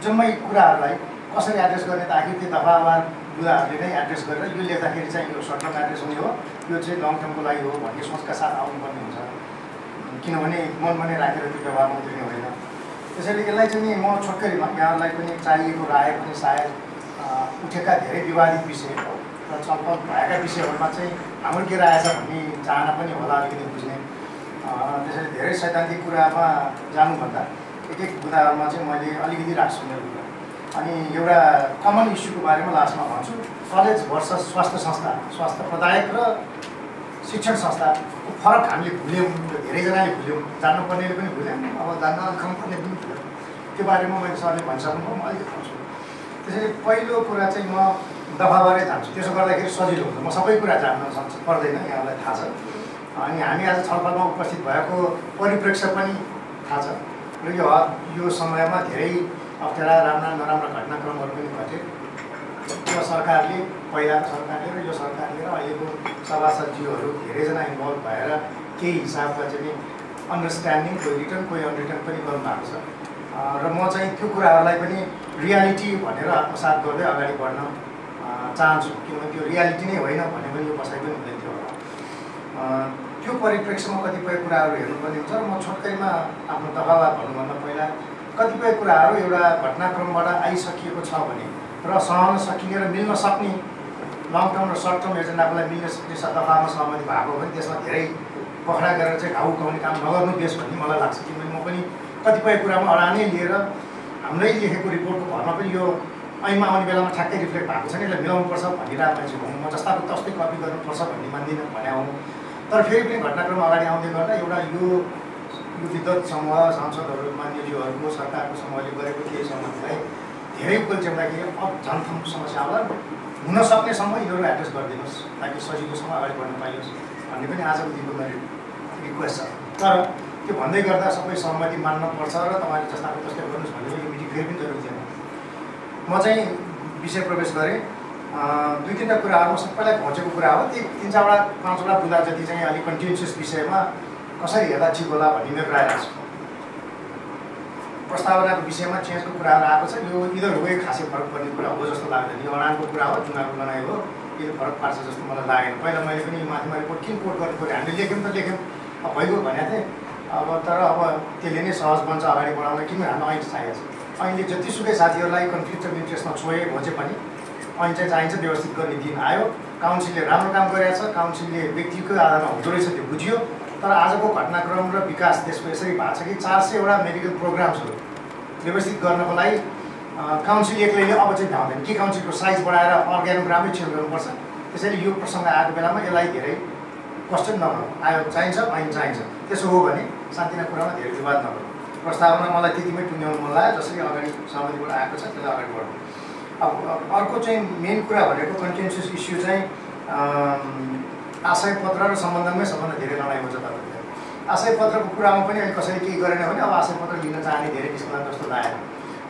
जम्मै कुराहरूलाई कसरी एड्रेस गर्ने त आखिर त्यो दफावार बुदाहरूले नै एड्रेस गरेर यो लेख्दाखेरि चाहिँ यो सर्ट टर्म एड्रेस हुने हो, यो चाहिँ लङ टर्मको लागि हो भन्ने सोचका साथ आउनुपर्ने हुन्छ। किनभने मनमा नै राखेर त्यो व्यवहारमा उत्रिने होइन। त्यसैले यसलाई चाहिँ नि म छोटकरी यहाँहरूलाई पनि चाहिएको राय पनि सायद उठेका धेरै विवादित विषय र छलफल भएका विषयहरूमा चाहिँ हाम्रो के राय छ भन्ने चाहना पनि होला अलिकति बुझ्ने। त्यसैले धेरै सैद्धान्तिक कुरामा जानुभन्दा एक बुदाहरूमा चाहिँ मैले अलिकति राख्छु मेरो कुरा। अनि एउटा कमन इस्युको बारेमा लास्टमा भन्छु। कलेज भर्सस स्वास्थ्य संस्था, स्वास्थ्य प्रदायक र शिक्षण संस्थाको फरक हामीले भुल्यौँ, धेरैजनाले भुल्यौँ, जान्नुपर्नेले पनि भुल्यौँ, अब जान्न अलिकम्पर्ने पनि भुल्यौँ। त्यो बारेमा मैले सरले भनिसक्नुभयो, म अलिकति भन्छु। त्यसैले पहिलो कुरा चाहिँ म दफाबारै जान्छु, त्यसो गर्दाखेरि सजिलो हुन्छ। म सबै कुरा जान्न पर्दैन, यहाँलाई थाहा छ। अनि हामी आज छलफलमा उपस्थित भएको परिप्रेक्ष्य पनि थाहा छ र यो समयमा धेरै अप्ठ्यारा राम्रा नराम्रा घटनाक्रमहरू पनि घटे। यो सरकारले, पहिलाको सरकारले र यो सरकारले र अहिलेको सभासदज्यूहरू धेरैजना इन्भल्भ भएर केही हिसाबमा चाहिँ अन्डरस्ट्यान्डिङ, कोही रिटर्न कोही अनरिटर्न पनि गर्नुभएको छ। र म चाहिँ त्यो कुराहरूलाई पनि रियालिटी भनेर आत्मसात गर्दै अगाडि बढ्न चाहन्छु। किनभने त्यो रियालिटी नै होइन भने पनि यो बसाइ पनि हुँदैन थियो होला। त्यो परिप्रेक्ष्यमा कतिपय कुराहरू हेर्नुपर्ने हुन्छ र म छोटकरीमा आफ्नो दफावार भन्नुभन्दा पहिला कतिपय कुराहरू एउटा घटनाक्रमबाट आइसकिएको छ भने र सहन सकिने र मिल्न सक्ने लङ टर्म र सर्ट टर्म एजेन्डाको लागि मिल्न सक्ने दफामा सहमति भएको भने त्यसमा धेरै पखडा गरेर चाहिँ घाउ उठाउने काम नगर्नु बेस भन्ने मलाई लाग्छ। किनभने म पनि कतिपय कुरामा अडानै लिएर हाम्रै लेखेको रिपोर्टको भरमा पनि यो ऐनमा आउने बेलामा ठ्याक्कै रिफ्लेक्ट भएको छ नि, यसलाई मिलाउनुपर्छ भनिरहेको मान्छे हुँ। म जस्ताको तस्तै कपी गर्नुपर्छ भन्ने मान्दिनँ भने हुँ। तर फेरि पनि घटनाक्रम अगाडि आउँदै गर्दा एउटा यो विद्वत समूह, सांसदहरू, मान्यज्यूहरूको, सरकारको समूहले गरेको केही समस्यालाई धेरै उल्च्याउँदाखेरि अब झन्थम समस्या होला, हुन सक्नेसम्म यिनीहरू एड्रेस गरिदिनुहोस् ताकि सजिलोसँग अगाडि बढ्न पाइयोस् भन्ने पनि आजको दिनको मेरो रिक्वेस्ट छ। तर त्यो भन्दै गर्दा सबै सहमति मान्नुपर्छ र तपाईँले जस्ताको तस्तै गर्नुहोस् भन्ने यो मिटिङ फेरि पनि जरुरी थिएन। म चाहिँ विषय प्रवेश गरेँ। दुई तिनवटा कुराहरू सबैलाई पहुँचेको कुरा हो। ती 3-4वटा 5वटा बुदा जति चाहिँ अलिक कन्टिन्युस विषयमा कसरी हेर्दा ठिक होला भन्ने मेरो राय राख्छु। प्रस्तावनाको विषयमा चेन्जको कुराहरू आएको छ। यो इधर हो खासै फरक पर्ने कुरा हो जस्तो लाग्दैन। यो अडानको कुरा हो, चुनावको लडाइँ हो, यो फरक पार्छ जस्तो मलाई लागेन। पहिला मैले पनि माथिमा रिपोर्ट किन कोट गर्नु पऱ्यो, हामीले लेख्यौँ त लेख्यौँ, अब भइगयो भनेको थिएँ। अब तर अब त्यसले नै सहज बन्छ अगाडि बढाउन। किन हाम्रो ऐन चाहिएको छ। ऐनले जतिसुकै साथीहरूलाई कन्फ्लिक्ट अफ इन्ट्रेस्टमा छोए भोजे पनि ऐन चाहिँ चाहिन्छ। व्यवस्थित गर्ने दिन आयो। काउन्सिलले राम्रो काम गरेको छ। काउन्सिलले व्यक्तिको आधारमा हुँदो रहेछ त्यो बुझियो। तर आजको घटनाक्रम र विकास देशको यसरी भएको छ कि 400वटा मेडिकल प्रोग्राम्सहरू व्यवस्थित गर्नको लागि काउन्सिल एक्लैले अब चाहिँ भ्याउँदैन कि काउन्सिलको साइज बढाएर अर्ग्यानोग्रामै चेन्ज गर्नुपर्छ। त्यसैले यो प्रसङ्ग आएको बेलामा यसलाई धेरै क्वेसन नगरौँ। आयोग चाहिन्छ, ऐन चाहिन्छ। त्यसो हो भने शान्तिना कुरामा धेरै विवाद नगरौँ। प्रस्तावना मलाई त्यतिमै टुङ्ग्याउनु मन लाग्यो। जसरी अगाडि सहमतिबाट आएको छ त्यसलाई अगाडि बढौँ। अब अर्को चाहिँ मेन कुरा भनेको कन्टिन्युस इस्यु चाहिँ आशय पत्र र सम्बन्धनमै सबभन्दा धेरै लडाइँ हुन्छ। तपाईँको आशय पत्रको कुरामा पनि अहिले कसैले केही गरेन भने अब आशय पत्र लिन चाहने धेरै निस्कला जस्तो लागेन।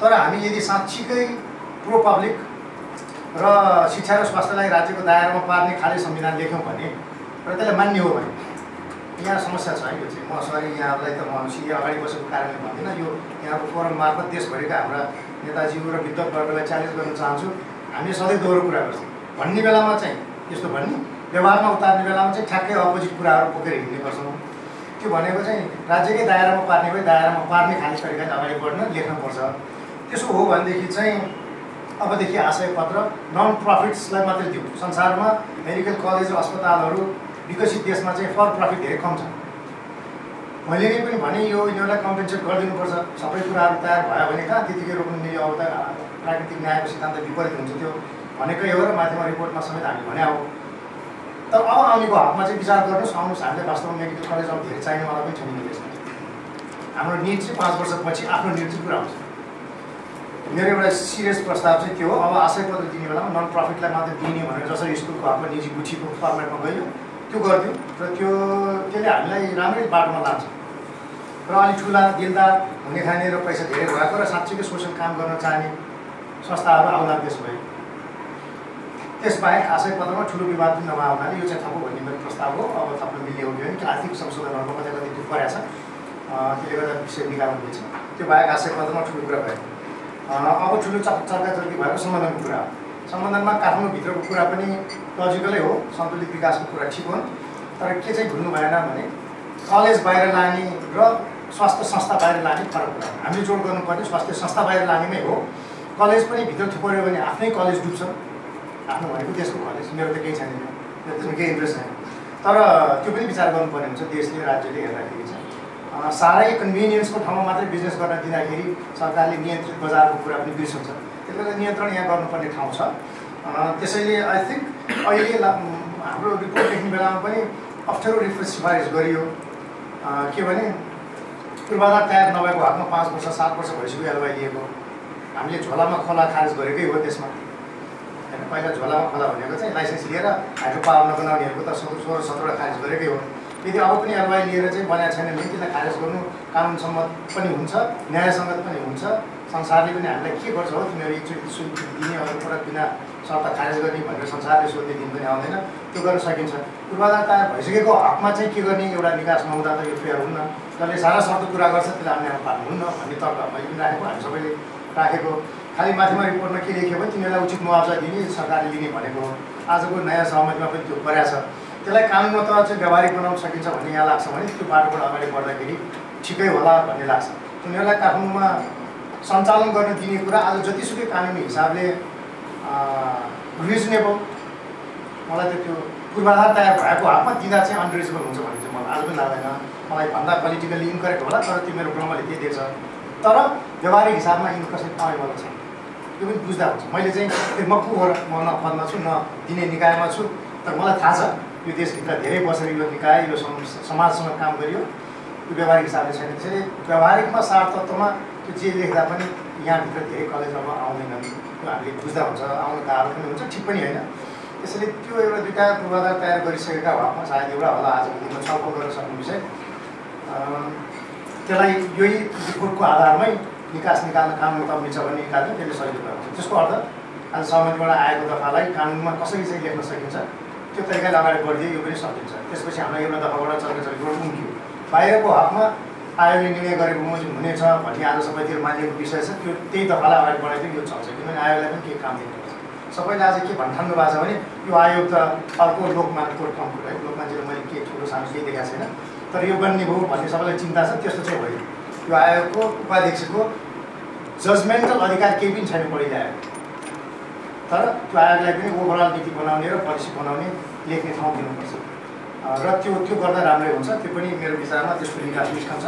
तर हामी यदि साँच्चीकै प्रो पब्लिक र शिक्षा र स्वास्थ्यलाई राज्यको दायरामा पार्ने खाले संविधान लेख्यौँ भने र त्यसलाई मान्य हो भने यहाँ समस्या छ। यो चाहिँ म सरी यहाँलाई त म सिधै अगाडि बसेको कारणले भन्दिनँ। यो यहाँको फोरम मार्फत देशभरिका हाम्रा नेताजीहरू र विद्वत्वर्गलाई च्यालेन्ज गर्न चाहन्छु। हामीले सधैँ दोहोरो कुरा गर्छौँ। भन्ने बेलामा चाहिँ यस्तो भन्ने, व्यवहारमा उतार्ने बेलामा चाहिँ ठ्याक्कै अपोजिट कुराहरू बोकेर हिँड्ने गर्छौँ। त्यो भनेको चाहिँ राज्यकै दायरामा पार्ने भए दायरामा पार्ने खाने तरिकाले अगाडि बढ्न लेख्नुपर्छ। त्यसो हो भनेदेखि चाहिँ अबदेखि आशय पत्र नन प्रफिट्सलाई मात्रै दिउँ। संसारमा मेडिकल कलेज र अस्पतालहरू विकसित देशमा चाहिँ फर प्रफिट धेरै कम छ। मैले नै पनि भने यो यिनीहरूलाई कम्पेन्सेट गरिदिनुपर्छ। सबै कुराहरू तयार भयो भने कहाँ त्यतिकै रोक्नु मिल्यो। अब त प्राकृतिक न्यायको सिद्धान्त विपरीत हुन्छ त्यो भनेकै हो र माथिमा रिपोर्टमा समेत हामी भने हो। तर अब आउनेको हकमा चाहिँ विचार गर्नुहोस्। आउनुहोस्, हामीले वास्तवमा मेडिकल कलेज अब धेरै चाहिनेवाला पनि छैन देशमा। हाम्रो निड चाहिँ 5 वर्षपछि आफ्नो निड चाहिँ पुरा हुन्छ। मेरो एउटा सिरियस प्रस्ताव चाहिँ त्यो हो। अब आशय पत्र दिने बेलामा नन प्रफिटलाई मात्रै दिने भनेर जसरी स्कुलको हकमा निजी गुठीको फर्मेटमा गयो त्यो गरिदिउँ र त्यसले हामीलाई राम्रै बाटोमा लान्छ र अलिक ठुला दिलदार हुने खाने र पैसा धेरै भएको र साँच्चैकै सोसल काम गर्न चाहने संस्थाहरू आउला देश भयो। त्यसबाहेक आशय पत्रमा ठुलो विवाद पनि नभए हुनाले यो चाहिँ थप्पो भन्ने मेरो प्रस्ताव हो। अब थप्न मिल्ने हो कि होइन कि आर्थिक संशोधनहरूको कतै कतै त्यो परेको छ, त्यसले गर्दा विषय निकाल्नु मिल्छ। त्यो बाहेक आशय पत्रमा ठुलो कुरा भयो। अब ठुलो चर्काचर्की भएको सम्बन्धनको कुरा हो। सम्बन्धनमा काठमाडौँभित्रको कुरा पनि लजिकलै हो, सन्तुलित विकासको कुरा ठिक हो, तर के चाहिँ भुल्नु भएन भने कलेज बाहिर लाने र स्वास्थ्य संस्था बाहिर लाने फरक कुरा हो। हामीले जोड गर्नुपर्ने स्वास्थ्य संस्था बाहिर लानेमै हो। कलेज पनि भित्र थुपर्यो भने आफ्नै कलेज डुब्छ, आफ्नो भनेको देशको कलेज, मेरो त केही छैन, त्यसमा केही इन्ट्रेस्ट छैन। तर त्यो पनि विचार गर्नुपर्ने हुन्छ देशले, राज्यले हेर्दाखेरि चाहिँ साह्रै कन्भिनियन्सको ठाउँमा मात्रै बिजनेस गर्न दिँदाखेरि सरकारले नियन्त्रित बजारको कुरा पनि बिर्सन्छ। त्यसले गर्दा नियन्त्रण यहाँ गर्नुपर्ने ठाउँ छ। त्यसैले आई थिङ्क अहिले हाम्रो रिपोर्ट लेख्ने बेलामा पनि अप्ठ्यारो सिफारिस गरियो के भने पूर्वाधार तयार नभएको हातमा 5 वर्ष 7 वर्ष भइसक्यो एलवाई लिएको। हामीले झोलामा खोला खारेज गरेकै हो त्यसमा होइन। पहिला झोलामा खोला भनेको चाहिँ लाइसेन्स लिएर हाइड्रो पावर नबनाउनेहरूको त 16-17 खारेज गरेकै हो। यदि अब पनि एलवाई लिएर चाहिँ बनाएको छैन भने त्यसलाई खारेज गर्नु कानुनसम्मत पनि हुन्छ, न्यायसङ्गत पनि हुन्छ। संसारले पनि हामीलाई के गर्छ हो तिमीहरू एकचोटि स्वीकृति दिने अरू कुरा बिना शर्त खारेज गर्ने भनेर संसारले सोध्ने दिन पनि आउँदैन। त्यो गर्न सकिन्छ। पूर्वाधार तयार भइसकेको हकमा चाहिँ के गर्ने, एउटा निकास नहुँदा त यो फेयर हुन्न। जसले सारा शर्त पुरा गर्छ त्यसलाई हामीले पार्नु हुन्न भन्ने तर्क मैले पनि राखेको, हामी सबैले राखेको। खालि माथिमा रिपोर्टमा के लेख्यो भने तिमीहरूलाई उचित मुआवजा दिने सरकारले लिने भनेको हो। आजको नयाँ सहमतिमा पनि त्यो गरेको छ। त्यसलाई कानुनमा त चाहिँ व्यावहारिक बनाउन सकिन्छ भन्ने यहाँ लाग्छ भने त्यो बाटोबाट अगाडि बढ्दाखेरि ठिकै होला भन्ने लाग्छ। तिनीहरूलाई काठमाडौँमा सञ्चालन गर्न दिने कुरा आज जतिसुकै कानुनी हिसाबले रिजनेबल, मलाई त त्यो पूर्वाधार तयार भएको हातमा दिँदा चाहिँ अनरिजनेबल हुन्छ भन्ने चाहिँ मलाई आज पनि लाग्दैन। मलाई भन्दा पोलिटिकल्ली इन्करेक्ट होला, तर त्यो मेरो ब्रह्मले त्यही दिएछ। तर व्यावहारिक हिसाबमा यिनी कसरी पाएबल छ त्यो पनि बुझ्दा हुन्छ। मैले चाहिँ म को हो, म न पदमा छु न दिने निकायमा छु, तर मलाई थाहा छ यो देशभित्र धेरै वर्ष यो निकाय यो समाजसँग काम गरियो, त्यो व्यावहारिक हिसाबले छैन। त्यसैले व्यावहारिकमा सार तत्त्वमा त्यो जे लेख्दा पनि यहाँभित्र धेरै कलेज अब आउँदैनन्, त्यो हामीले बुझ्दा हुन्छ, आउनु गाह्रो पनि हुन्छ, ठिक पनि होइन। त्यसैले त्यो एउटा दुईवटा पूर्वाधार तयार गरिसकेका भएमा सायद एउटा होला आजको दिनमा छलफल गर्न सक्ने विषय। त्यसलाई यही रिपोर्टको आधारमै निकास निकाल्न कानुन तब्लिन्छ भन्ने निकाल्नु त्यसले सजिलो हुन्छ। त्यसको अर्थ आज सहमतिबाट आएको दफालाई कानुनमा कसरी चाहिँ लेख्न सकिन्छ त्यो तरिकाले अगाडि बढिदियो, यो पनि सकिन्छ। त्यसपछि हामीलाई एउटा दफाबाट चल्केचल्केबाट उम्कियो। बाहिरको हकमा आयोगले निर्णय गरेको मोजिम हुनेछ भन्ने आज सबैतिर मानिएको विषय छ। त्यो त्यही दफालाई अगाडि बढाइदियो यो चल्छ, किनभने आयोगलाई पनि केही काम दिनुपर्छ। सबैले आज के भन्ठान्नु भएको छ भने यो आयोग त अर्को लोकमान्य कोर्ट कम्प्युटर है, लोकमान्यले मैले के ठुलो सानो केही देखाएको छैन, तर यो बन्ने भयो भन्ने सबैलाई चिन्ता छ। त्यस्तो चाहिँ होइन। यो आयोगको उपाध्यक्षको जजमेन्टल अधिकार केही पनि छैन पहिला आयोग, तर त्यो आयोगलाई पनि ओभरअल नीति बनाउने र पोलिसी बनाउने लेख्ने ठाउँ दिनुपर्छ र त्यो गर्दा राम्रै हुन्छ। त्यो पनि मेरो विचारमा त्यसको निकास निस्कन्छ।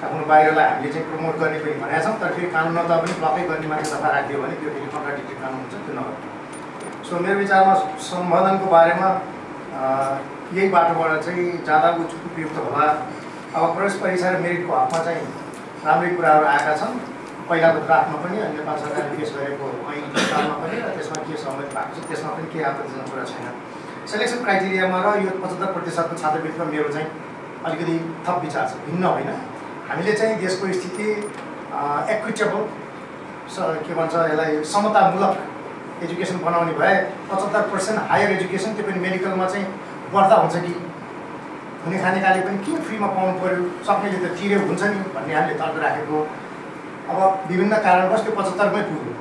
आफ्नो बाहिरलाई हामीले चाहिँ प्रमोट गर्ने पनि भनेका छौँ, तर फेरि कानुन नत पनि ब्लकै गर्ने मान्छे दफा राखिदियो भने त्यो फेरि कन्ट्राडिक्टरी कानुन हुन्छ, त्यो नगर्नु। सो मेरो विचारमा सम्बोधनको बारेमा यही बाटोबाट चाहिँ जाँदा उपयुक्त होला। अब प्रवेश परीक्षा र मेरिटको हकमा चाहिँ राम्रै कुराहरू आएका छन्। पहिलाको ड्राफ्टमा पनि नेपाल सरकारले पेस गरेको ऐन प्रस्तावमा पनि र त्यसमा के सहमति भएको छ त्यसमा पनि केही आपत्तिजनक कुरा छैन। सेलेक्सन क्राइटेरियामा र यो 75%को छात्रवृत्तिमा मेरो चाहिँ अलिकति थप विचार छ, भिन्न होइन। हामीले चाहिँ देशको स्थिति इक्विटेबल के भन्छ यसलाई समतामूलक एजुकेसन बनाउने भए 75% हायर एजुकेसन त्यो पनि मेडिकलमा चाहिँ बढ्दा हुन्छ कि हुने खानेकाले पनि किन फ्रीमा पाउनु पऱ्यो, सक्नेले त तिरे हुन्छ नि भन्ने हामीले तर्क राखेको। अब विभिन्न कारणवश त्यो 75मै पुग्यो।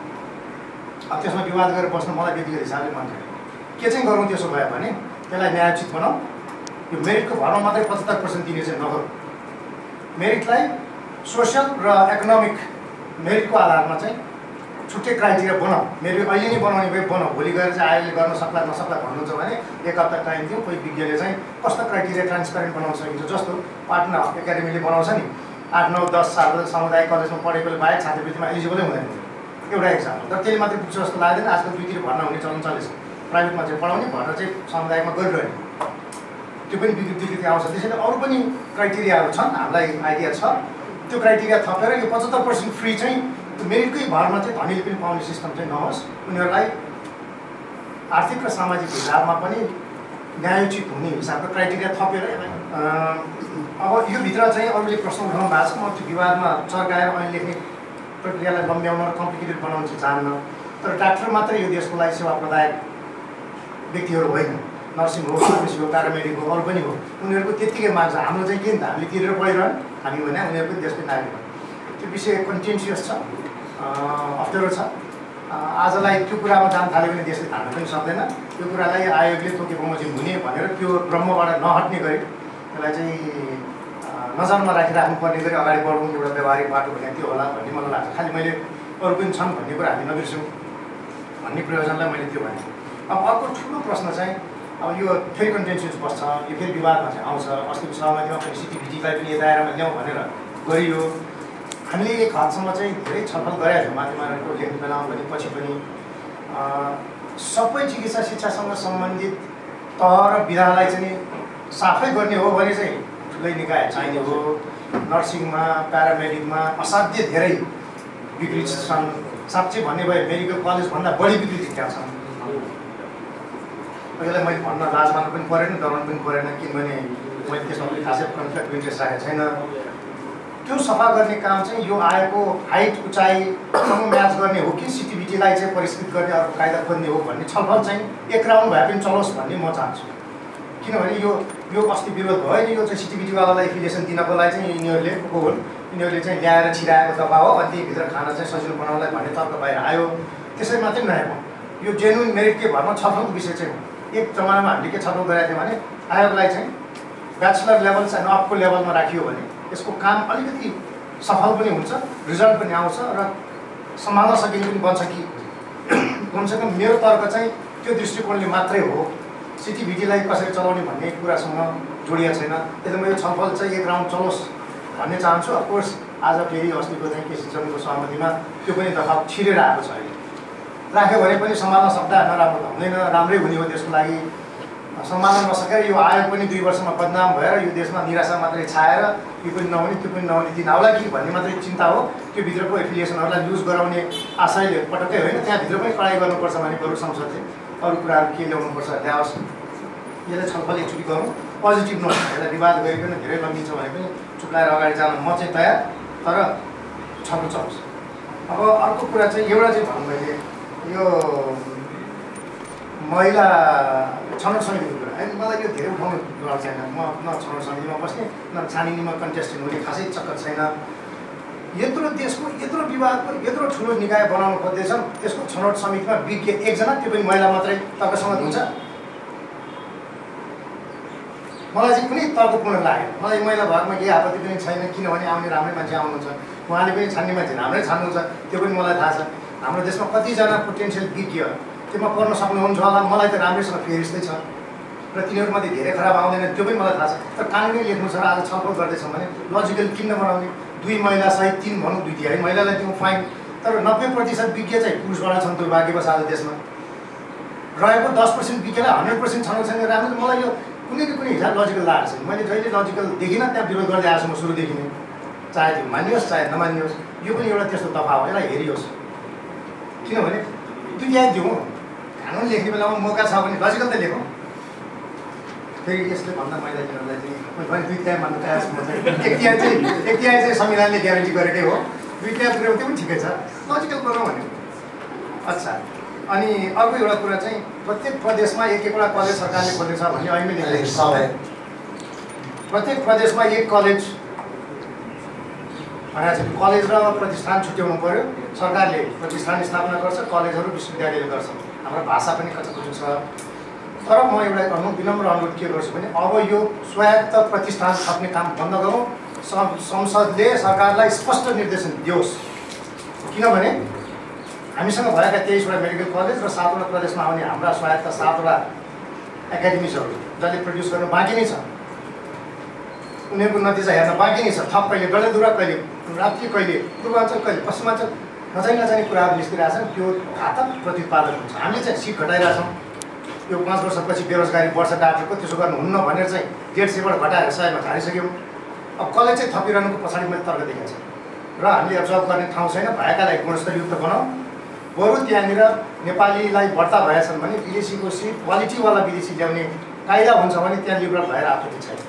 अब त्यसमा विवाद गरेर बस्नु मलाई व्यक्तिगत हिसाबले मन छैन। के चाहिँ गरौँ त्यसो भयो भने त्यसलाई न्यायोचित बनाऊ। यो मेरिटको भरमा मात्रै 75% दिने चाहिँ नगरौँ। मेरिटलाई सोसियल र इकोनोमिक मेरिटको आधारमा चाहिँ छुट्टै क्राइटेरिया बनाऊ। मेरो अहिले नै बनाउने भए बनाऊ, भोलि गएर चाहिँ आयोगले गर्न सक्ला नसक्ला भन्नुहुन्छ भने 1 हप्ता टाइम दिउँ। कोही विज्ञले चाहिँ कस्तो क्राइटेरिया ट्रान्सपेरेन्ट बनाउन सकिन्छ, जस्तो पाटना एकाडेमीले बनाउँछ नि 8, 9, 10 साल सामुदायिक कलेजमा पढेकोले बाहेक छात्रवृत्तिमा एलिजिबलै हुँदैन, एउटा एक्जाम। तर त्यसले मात्रै पुग्छ जस्तो लाग्दैन। आजकल दुईतिर भर्ना हुने चलन चलेछ, प्राइभेटमा चाहिँ पढाउने, भर्ना चाहिँ सामुदायिकमा गरिरहने, त्यो पनि विकृति आउँछ। त्यसैले अरू पनि क्राइटेरियाहरू छन्, हामीलाई आइडिया छ। त्यो क्राइटेरिया थपेर यो 75% फ्री चाहिँ मेरिटकै भरमा चाहिँ धनीले पनि पाउने सिस्टम चाहिँ नहोस्। उनीहरूलाई आर्थिक र सामाजिक हिसाबमा पनि न्यायोचित हुने हिसाबको क्राइटेरिया थपेर अब यो भित्र चाहिँ अरूले प्रश्न उठाउनु भएको छ। म त्यो विवादमा चर्काएर ऐन लेख्ने प्रक्रियालाई लम्ब्याउन र कम्प्लिकेटेड बनाउन चाहिँ चाहन्न। तर डाक्टर मात्रै यो देशको लागि सेवा प्रदायक व्यक्तिहरू होइन, नर्सिङ हो, फार्मेसी हो, प्यारामेडिक हो, अरू पनि हो। उनीहरूको त्यत्तिकै माग छ। हाम्रो चाहिँ के नि त हामीले तिरेर पढिरहन् हामी भने उनीहरूको देशकै नागरिक हो। त्यो विषय कन्टेन्सियस छ। अप्ठ्यारो छ। आजलाई त्यो कुरामा जान थाल्यो भने देशले थाल्न पनि सक्दैन। त्यो कुरालाई आयोगले तोके बमोजिम हुने भनेर त्यो ब्रह्मबाट नहट्ने गरी त्यसलाई चाहिँ नजरमा राखिराख्नुपर्ने गरी अगाडि बढौँ एउटा व्यवहारिक बाटो भने त्यो होला भन्ने मलाई लाग्छ। खालि मैले अरू पनि छन् भन्ने कुरा हामी नबिर्सौँ भन्ने प्रयोजनलाई मैले त्यो भने। अब अर्को ठुलो प्रश्न चाहिँ अब यो फेरि कन्टेन्सियस बस्छ, यो फेरि विवादमा चाहिँ आउँछ। अस्तिको सहमतिमा पनि सिटिभिटीलाई पनि यो दायरामा ल्याउँ भनेर गरियो। हामीले एक हदसम्म चाहिँ धेरै छलफल गरेका थियौँ माथिमाको लेख्ने बेलामा पनि पछि पनि। सबै चिकित्सा शिक्षासँग सम्बन्धित तह र विधालाई चाहिँ साफै गर्ने हो भने चाहिँ ठुलै निकाय चाहिने हो। नर्सिङमा प्यारामेडिकमा असाध्य धेरै विकृति छन्। साँच्चै भन्ने भए मेडिकल कलेजभन्दा बढी विकृति त्यहाँ छन्। यसलाई मैले भन्न लाज मान्नु पनि परेन, डराउनु पनि परेन, किनभने मैले त्यसमा पनि खासै कन्फ्लिक्ट इन्ट्रेस्ट राखेको छैन। त्यो सफा गर्ने काम चाहिँ यो आएको हाइट उचाइसँग म्याच गर्ने हो कि सिटिभिटीलाई चाहिँ परिष्कृत गर्ने अर्को कायदा खोज्ने हो भन्ने छलफल चाहिँ एक राउन्ड भए पनि चलोस् भन्ने म चाहन्छु। किनभने यो अस्ति विरोध भयो नि, यो चाहिँ सिटिभिटीवालालाई एफिलिएसन दिनको लागि चाहिँ यिनीहरूले चाहिँ ल्याएर छिराएको दफा हो। अनि त्यहीभित्र खाना चाहिँ सजिलो बनाउनलाई भन्ने तर्क बाहिर आयो। त्यसै मात्रै नआएको यो जेन्युन मेरिट के भरमा छलफलको विषय चाहिँ हो। एक जमानामा हामीले के छलफल गरेका थियौँ भने आयोगलाई चाहिँ ब्याचलर लेभल चाहिँ अपको लेभलमा राखियो भने यसको काम अलिकति सफल पनि हुन्छ, रिजल्ट पनि आउँछ र सम्हाल्न सकिने पनि बन्छ कि कमसेकम मेरो तर्क चाहिँ त्यो दृष्टिकोणले मात्रै हो। सिटिभिटीलाई कसरी चलाउने भन्ने कुरासँग जोडिएको छैन। त्यसले म यो छलफल चाहिँ एक राउन्ड चलोस् भन्ने चाहन्छु। अफकोर्स आज फेरि अस्तिको चाहिँ केसी समितिको सहमतिमा त्यो पनि दफा छिरेर आएको छ। अहिले राख्यो भने पनि सम्हाल्न सक्दा नराम्रो त हुँदैन, राम्रै हुने हो त्यसको लागि। सम्हाल्न नसकेर यो आयोग पनि 2 वर्षमा बदनाम भएर यो देशमा निराशा मात्रै छाएर यो पनि नहुने त्यो पनि नहुने दिन आउला कि भन्ने मात्रै चिन्ता हो। त्यो भित्रको एफिलिएसनहरूलाई लुज गराउने आशयले पटक्कै होइन। त्यहाँभित्र पनि कडाइ गर्नुपर्छ भने बरु संसदले अरू कुराहरू के ल्याउनुपर्छ ल्याओस्। यसलाई छलफल एकचोटि गरौँ, पोजिटिभ नोट। यसलाई विवाद गरिकन धेरै लम्बिन्छ भने पनि चुप्लाएर अगाडि जान म चाहिँ तयार, तर छलफल चलोस्। अब अर्को कुरा चाहिँ एउटा चाहिँ भनौँ मैले यो महिला छनौट समितिको कुरा है, मलाई यो धेरै उठाउनु डर छैन। म न छनौट समितिमा बस्ने न छानिनीमा कन्टेस्टेन्ट हुने खासै चक्कर छैन। यत्रो देशको यत्रो विवादको यत्रो ठुलो निकाय बनाउनु खोज्दैछन्, त्यसको छनौट समितिमा विज्ञ एकजना, त्यो पनि महिला मात्रै तर्कसम्मत हुन्छ। मलाई चाहिँ कुनै तर्कपूर्ण लाग्यो। मलाई महिला भएकोमा केही आपत्ति पनि छैन, किनभने आउने राम्रै मान्छे आउनुहुन्छ, उहाँले पनि छान्ने मान्छे राम्रै छान्नुहुन्छ, त्यो पनि मलाई थाहा छ। हाम्रो देशमा कतिजना पोटेन्सियल विज्ञ त्योमा पढ्न सक्नुहुन्छ होला, मलाई त राम्रैसँग फेरिस्तै छ र तिनीहरूमध्ये धेरै खराब आउँदैन, त्यो पनि मलाई थाहा छ। तर कानुनै लेख्नु छ र आज छलफल गर्दैछौँ भने लजिकल किन नबनाउने? 2 महिला सहित 3 भनौँ, 2 तिहाई महिलालाई दिउँ फाइन। तर 90% विज्ञ चाहिँ पुरुषबाट छन् दुर्भाग्यवश आज देशमा। रहेको 10% विज्ञलाई 100% छनौट छैन राम्रो। मलाई यो कुनै न कुनै हिसाब लजिकल लागेको छैन। मैले जहिले लजिकल देखिनँ त्यहाँ विरोध गर्दै आएको छु म सुरुदेखि नै, चाहे त्यो मानियोस् चाहे नमानियोस्। यो पनि एउटा त्यस्तो दफा हो, यसलाई हेरियोस्। किनभने 2 तिहाई दिउँ, कानुन लेख्ने बेलामा मौका छ भने लजिकल त लेखौँ। फेरि यसले भन्दा महिलाहरूलाई चाहिँ मैले 2 तिहाई मान्नु तयार छु म चाहिँ। 1 तिहाई चाहिँ संविधानले ग्यारेन्टी गरेकै हो, 2 तिहाई पुऱ्याउ त्यो पनि ठिकै छ, लजिकल गरौँ भने। अच्छा, अनि अर्को एउटा कुरा चाहिँ प्रत्येक प्रदेशमा एक-एकवटा कलेज सरकारले खोलेको छ भन्ने अहिले लेखेको छ। प्रत्येक प्रदेशमा 1 कलेज भनेर कलेज र प्रतिष्ठान छुट्याउनु पर्यो। सरकारले प्रतिष्ठान स्थापना गर्छ, कलेजहरू विश्वविद्यालयले गर्छ। हाम्रो भाषा पनि कचकचो छ। तर म एउटा विनम्र अनुरोध के गर्छु भने अब यो स्वायत्त प्रतिष्ठान थप्ने काम बन्द गरौँ। संसदले सरकारलाई स्पष्ट निर्देशन दियोस्। किनभने हामीसँग भएका 23वटा मेडिकल कलेज र 7वटा प्रदेशमा आउने हाम्रा स्वायत्त 7वटा एकाडेमिजहरू जसले प्रड्युस गर्नु बाँकी नै छ, उनीहरूको नतिजा हेर्न बाँकी नै छ। थप कहिले डडेलधुरा, कहिले राप्ती, कहिले पूर्वाञ्चल, कहिले पश्चिमाञ्चल नजाने कुराहरू निस्किरहेछन्। त्यो घातक प्रत्युत्पादन हुन्छ। हामीले चाहिँ सिट घटाइरहेछौँ। यो 5 वर्षपछि बेरोजगारी बढ्छ डाक्टरको, त्यसो गर्नुहुन्न भनेर चाहिँ 150बाट घटाएर 100मा झारिसक्यौँ। अब कलेज चाहिँ थपिरहनुको पछाडि मैले तर्क देखेको छु र हामीले अब्जर्भ गर्ने ठाउँ छैन। भएकालाई गुणस्तरयुक्त बनाऊ। बरु त्यहाँनिर नेपालीलाई बढ्ता भएछन् भने विदेशीको सिट क्वालिटीवाला विदेशी ल्याउने कायदा हुन्छ भने त्यहाँ लिबरल भएर आपत्ति छैन।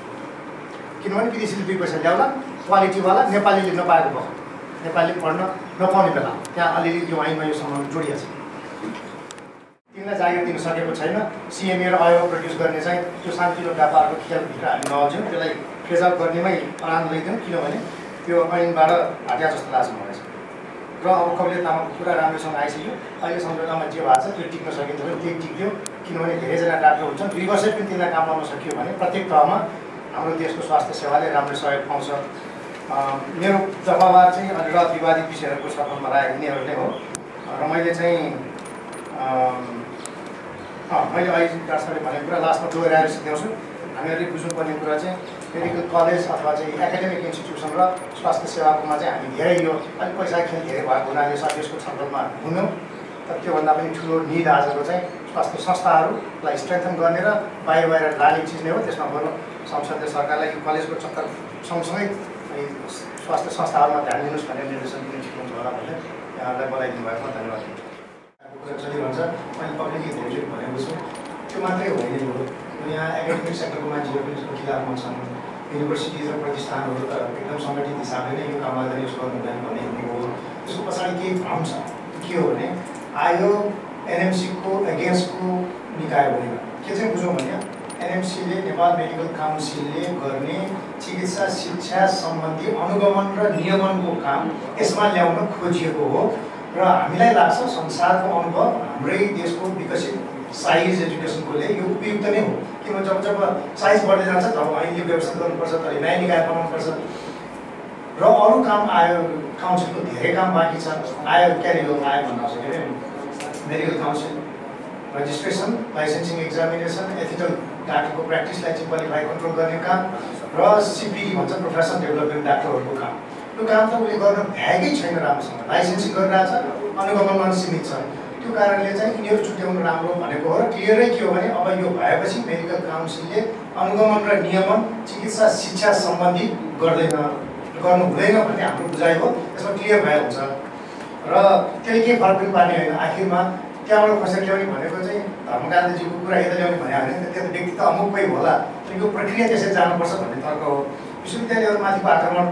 किनभने विदेशीले 2 पैसा ल्याउला, क्वालिटीवाला नेपालीले नपाएको भयो, नेपालीले पढ्न नपाउने बेला त्यहाँ अलिअलि यो आइनमा यो सम्बन्ध जोडिएको छ। तिमीलाई जागिर दिन सकेको छैन। सिएमए र आयोग प्रड्युस गर्ने चाहिँ त्यो शान्तिलो व्यापारको खेलभित्र हामी नअल्झौँ, त्यसलाई फेज आउट गर्नेमै प्राण लैदिउँ। किनभने त्यो ऐनबाट हट्या जस्तो लाग्छ मलाई। र अब कहिले तामाङको कुरा राम्रोसँग आइसक्यो। अहिले संरचनामा जे भएको छ त्यो टिक्न सकिन्छ भने त्यही टिक्यो, किनभने धेरैजना डाक्टर हुन्छन्, 2 वर्ष पनि तिनलाई काम गर्न सकियो भने प्रत्येक तहमा हाम्रो देशको स्वास्थ्य सेवाले राम्रो सहयोग पाउँछ। मेरो दफावार चाहिँ अलि विवादित विषयहरूको छलफलमा राखेको यिनीहरू नै हो र मैले चाहिँ मैले अहिले डाक्टर साहबले भनेको कुरा लास्टमा दोहोऱ्याएर सिध्याउँछु। हामीहरूले बुझ्नुपर्ने कुरा चाहिँ मेडिकल कलेज अथवा चाहिँ एकाडेमिक इन्स्टिट्युसन र स्वास्थ्य सेवाकोमा चाहिँ हामी धेरै यो अलिक पैसा खेल धेरै भएको हुनाले यसको छलफलमा हुन्यौँ। तर त्योभन्दा पनि ठुलो निड आजको चाहिँ स्वास्थ्य संस्थाहरूलाई स्ट्रेन्थन गर्ने र बाहिर लाने चिज नै हो। त्यसमा बरु संसदले सरकारलाई यो कलेजको चक्कर सँगसँगै स्वास्थ्य संस्थाहरूमा ध्यान दिनुहोस् भनेर निर्देशन दिनु ठिक हुन्छ होला भनेर यहाँहरूलाई बोलाइदिनु भएकोमा धन्यवाद। कुरा चलिरहन्छ, मैले पब्लिकली धेरै भनेको छु, त्यो मात्रै होइन यो यहाँ एकाडेमिक सेक्टरको मान्छेहरू पनि यसको खिलाफमा छन्। युनिभर्सिटिज र प्रतिष्ठानहरू त एकदम सङ्गठित हिसाबले नै यो कामलाई त युज गर्नु हुँदैन भन्ने हो। त्यसको पछाडि केही भ्रम छ। के हो भने आयो एनएमसीको एगेन्स्टको निकाय होइन। के चाहिँ बुझौँ भने एनएमसीले नेपाल मेडिकल काउन्सिलले गर्ने चिकित्सा शिक्षा सम्बन्धी अनुगमन र नियमनको काम यसमा ल्याउन खोजिएको हो र हामीलाई लाग्छ संसारको अनुभव हाम्रै देशको विकसित साइज एजुकेसनकोले यो उपयुक्त नै हो। किनभने जब साइज बढ्दै जान्छ तब ऐनले व्यवस्था गर्नुपर्छ, तर नयाँ निकाय बनाउनुपर्छ र अरू काम आयो। काउन्सिलको धेरै काम बाँकी छ। आयो क्यारे हो आयो भन्न सक्यो अरे medical council registration, licensing examination, ethical डाक्टरको प्र्याक्टिसलाई चाहिँ क्वालिफाई कन्ट्रोल गर्ने काम र सिपिडी भन्छ प्रोफेसन डेभलपमेन्ट डाक्टरहरूको काम। त्यो काम त उसले गर्न भ्याएकै छैन राम्रोसँग। लाइसेन्सिङ गरिरहेछ, अनुगमनमा सीमित छ। त्यो कारणले चाहिँ यिनीहरू छुट्याउनु राम्रो भनेको हो र क्लियरै के हो भने अब यो भएपछि मेडिकल काउन्सिलले अनुगमन र नियमन चिकित्सा शिक्षा सम्बन्धी गर्नु हुँदैन भन्ने हाम्रो बुझाइ हो। त्यसमा क्लियर भए हुन्छ र त्यसले केही फरक पनि पार्ने होइन। आखिरमा त्यहाँबाट खसेर ल्याउने भनेको चाहिँ धर्मकान्तजीको कुरा यता ल्याउने भने होइन, त्यो त व्यक्ति त अमुकै होला, तर यो प्रक्रिया त्यसरी जानुपर्छ भन्ने तर्क हो। विश्वविद्यालयहरूमाथिको आक्रमण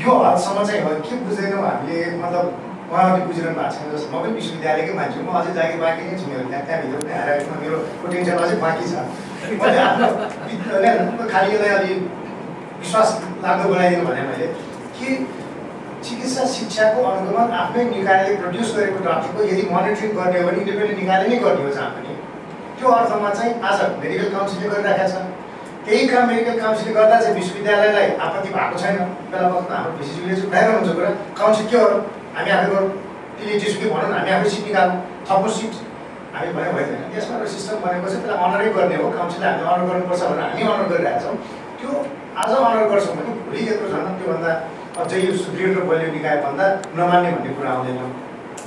यो हदसम्म चाहिँ हो। के बुझ्दैनौँ हामीले, मतलब उहाँहरूले बुझिरहनु भएको छैन जस्तो। म पनि विश्वविद्यालयकै मान्छे, म अझै जागिर बाँकी नै छु। मेरो त्यहाँभित्र पनि हाइरार्कीमा मेरो पोटेन्सियल अझै बाँकी छ। मैले आफ्नो खालि यसलाई अलि विश्वास लाग्दो बनाइदिनु भने मैले कि चिकित्सा शिक्षाको अनुगमन आफ्नै निकायले प्रड्युस गरेको डाक्टरको यदि मोनिटरिङ गर्ने हो भने इन्डिपेन्डेन्ट निकायले नै गर्ने हो जहाँ पनि। त्यो अर्थमा चाहिँ आज मेडिकल काउन्सिलले गरिराखेको छ। त्यही काम मेडिकल काउन्सिलले गर्दा चाहिँ विश्वविद्यालयलाई आपत्ति भएको छैन। बेला बखतमा हाम्रो भिसिजीले चाहिँ उठाइरहनुहुन्छ कुरा, काउन्सिल के हो हामी आफै गरौँ, त्यसले जेसुकै भनौँ न, हामी आफै सिट निकालौँ, थप्नु सिट हामी भन्यो भएन। त्यसमा एउटा सिस्टम बनेको चाहिँ त्यसलाई अनरै गर्ने हो। काउन्सिलले हामीले अनर गर्नुपर्छ भनेर हामी अनर गरिरहेछौँ। त्यो आज अनर गर्छौँ भने भोलि यत्रो झन् त्योभन्दा अझै यो सुदृढ र बलियो निकाय भन्दा नमान्ने भन्ने कुरा आउँदैन।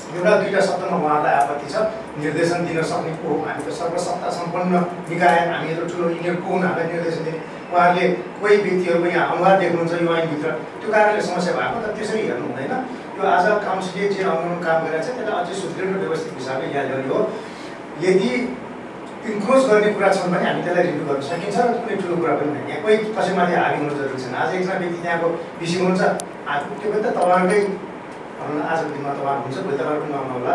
एउटा दुईवटा शब्दमा उहाँहरूलाई आपत्ति छ। निर्देशन दिन सक्ने को हो, हामी त सर्वसत्ता सम्पन्न निकाय, हामी यत्रो ठुलो यिनीहरू को हुन् हामीलाई निर्देशन दिने। उहाँहरूले कोही व्यक्तिहरूको यहाँ अनुहार देख्नुहुन्छ यो ऐनभित्र, त्यो कारणले समस्या भएको। तर त्यसरी हेर्नु हुँदैन। यो आज काउन्सिलले जे अनुगमन काम गरेको छ त्यसलाई अझै सुदृढ र व्यवस्थित हिसाबले यहाँ ल्याउने हो। यदि इन्क्रोच गर्ने कुरा छन् भने हामी त्यसलाई रिभ्यू गर्न सकिन्छ र कुनै ठुलो कुरा पनि होइन। यहाँ कोही कसैमाथि हाबी हुनु जरुरी छैन। आज एकजना व्यक्ति त्यहाँको विषय हुनुहुन्छ, त्यो पनि त तपाईँहरूकै भनौँ न, आजको दिनमा तपाईँहरू हुन्छ, भोलि तपाईँहरू पनि नआउनु होला।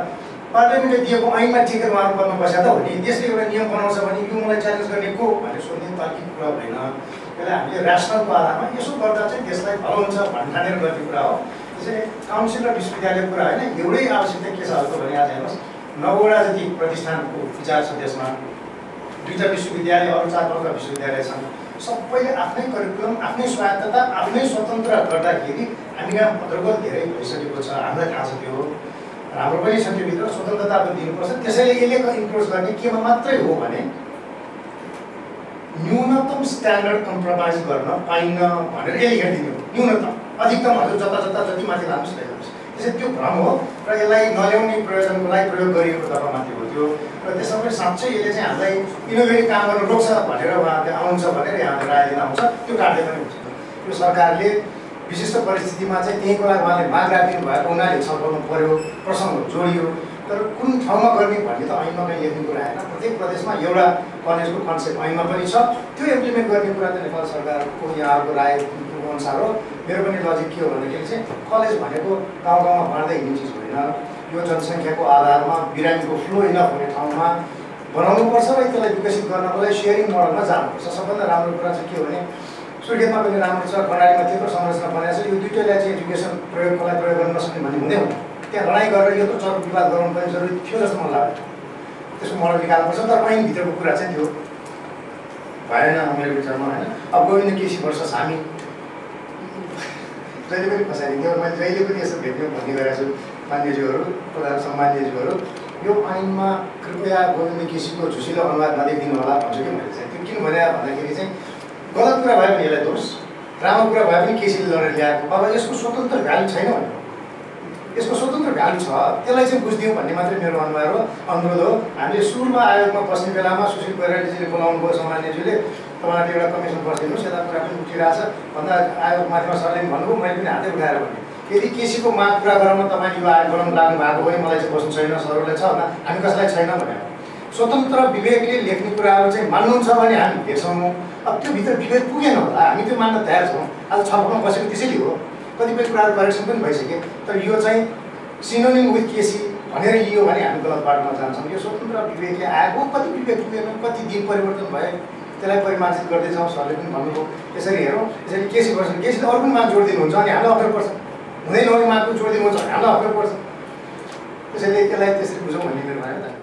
पार्लियामेन्टले दिएको ऐनमा ठिकै उहाँहरू पदमा बसेका त हो नि। देशले एउटा नियम बनाउँछ भने यो मलाई च्यालेन्ज गर्ने को भनेर सोध्ने तार्किक कुरा होइन। त्यसलाई हामीले ऱ्यासनलको आधारमा यसो गर्दा चाहिँ देशलाई भलो हुन्छ भन्ठानेर गर्ने कुरा हो। त्यसैले काउन्सिल र विश्वविद्यालयको कुरा होइन, एउटै आवश्यकता के छ हल्को भने आज हेर्नुहोस् 9 वटा जति प्रतिष्ठानको विचार छ देशमा, 2टा विश्वविद्यालय, अरू 4-5 विश्वविद्यालय छन्। सबैले आफ्नै करिकुलम, आफ्नै स्वायत्तता, आफ्नै स्वतन्त्र गर्दाखेरि हामी कहाँ भद्रगोल धेरै भइसकेको छ। हामीलाई थाहा छ त्यो, हाम्रो पनि छ त्योभित्र स्वतन्त्रता पनि दिनुपर्छ। त्यसैले यसले इन्क्रोच गर्ने केमा मात्रै हो भने न्यूनतम स्ट्यान्डर्ड कम्प्रोमाइज गर्न पाइन्न भनेर यसले हेरिदिनु। न्यूनतम, अधिकतम हजुर जति माथि लानुहोस् ल्याइदिनुहोस्। त्यसैले त्यो भ्रम हो र यसलाई नल्याउने प्रयोजनको लागि प्रयोग गरिएको दफा मात्रै हो त्यो। र त्यसमा पनि साँच्चै यसले चाहिँ हामीलाई इनोभेटिभ काम गर्न रोक्छ भनेर उहाँहरूले आउँछ भनेर यहाँले राय दिन आउँछ, त्यो काट्दै पनि हुन्छ। यो सरकारले विशिष्ट परिस्थितिमा चाहिँ त्यहीँको लागि उहाँले माग राखिदिनु भएको हुनाले छलफलमा पर्यो, प्रसङ्ग जोडियो। तर कुन ठाउँमा गर्ने भन्ने त ऐनमा कहीँ लेख्ने कुरा होइन। प्रत्येक प्रदेशमा एउटा कलेजको कन्सेप्ट ऐनमा पनि छ, त्यो इम्प्लिमेन्ट गर्ने कुरा त नेपाल सरकारको यहाँहरूको राय अनुसार हो। मेरो पनि लजिक के हो भनेदेखि चाहिँ कलेज भनेको गाउँ गाउँमा बाँड्दै हिँड्ने चिज होइन। यो जनसङ्ख्याको आधारमा बिरामीको फ्लो इनफ हुने ठाउँमा बनाउनुपर्छ र त्यसलाई विकसित गर्नको लागि सेयरिङ मोडलमा जानुपर्छ। सबभन्दा राम्रो कुरा चाहिँ के हो भने सुर्खेतमा पनि राम्रो छ, कर्णालीमा त्यत्रो संरचना बनाएको छ, यो दुइटैलाई चाहिँ एजुकेसन प्रयोगको लागि प्रयोग गर्न नसक्ने भन्ने हुँदैन। त्यहाँ लडाइँ गरेर यो त चर्को विवाद गराउनु पनि जरुरी थियो जस्तो मलाई लाग्यो। त्यसको मोडल निकाल्नुपर्छ, तर ऐनभित्रको कुरा चाहिँ त्यो भएन मेरो विचारमा होइन। अब गोविन्द केसी वर्षस हामी जहिले पनि फसाइदिन्थ्यो, मैले जहिले पनि यसो भेट्यो भन्ने गरेको छु। मान्यज्यूहरू, प्रधान सम्मान्यज्यूहरू, यो ऐनमा कृपया गोविन्द केसीको झुसिलो अनुवाद नदेखिदिनु होला भन्छु कि मैले चाहिँ। त्यो किन भने भन्दाखेरि चाहिँ गलत कुरा भयो भने यसलाई दोष, राम्रो कुरा भयो भने केसीले लडेर ल्याएको। अब यसको स्वतन्त्र भ्यालु छैन भने, यसको स्वतन्त्र भ्यालु छ, त्यसलाई चाहिँ बुझिदिउँ भन्ने मात्रै मेरो अनुरोध हो। हामीले सुरुमा आयोगमा बस्ने बेलामा सुशील कोइरालाजीले बोलाउनु भयो सम्मान्यज्यूले, तपाईँहरूले एउटा कमिसन बसिदिनुहोस्, यता कुरा पनि उठिरहेछ भन्दा आयोगमाथिमा सरले भन्नुभयो, मैले पनि हातै उठाएर भने यदि केसीको माग पुरा गराउन तपाईँले यो आयोग बनाउनु लाग्नु भएको भने मलाई चाहिँ बस्नु छैन, सरहरूले छ भन्दा हामी कसैलाई छैन भनेर स्वतन्त्र विवेकले लेख्ने कुराहरू चाहिँ मान्नुहुन्छ भने हामी हेर्छौँ। अब त्यो भित्र विवेक पुगेन होला, हामी त्यो मान्न तयार छौँ। आज छलफलमा बसेको त्यसैले हो, कतिपय कुराहरू करेक्सन पनि भइसक्यो, तर यो चाहिँ सिनोनिम विथ केसी भनेर लियो भने हामी गलत बाटोमा जान्छौँ। यो स्वतन्त्र विवेकले आएको, कति विवेक पुगेन, कति दिन परिवर्तन भए, त्यसलाई परिमार्जित गर्दैछौँ। सरले पनि भन्नुभयो यसरी हेरौँ, यसरी केसी गर्छ, केसीले अरू पनि माग जोड दिनुहुन्छ अनि हामीलाई अप्ठ्यारो पर्छ, हुँदैन भने मागको जोड दिनुहुन्छ भने हामीलाई अप्ठ्यारो पर्छ। त्यसैले यसलाई त्यसरी बुझौँ भन्ने मेरो भनाइ।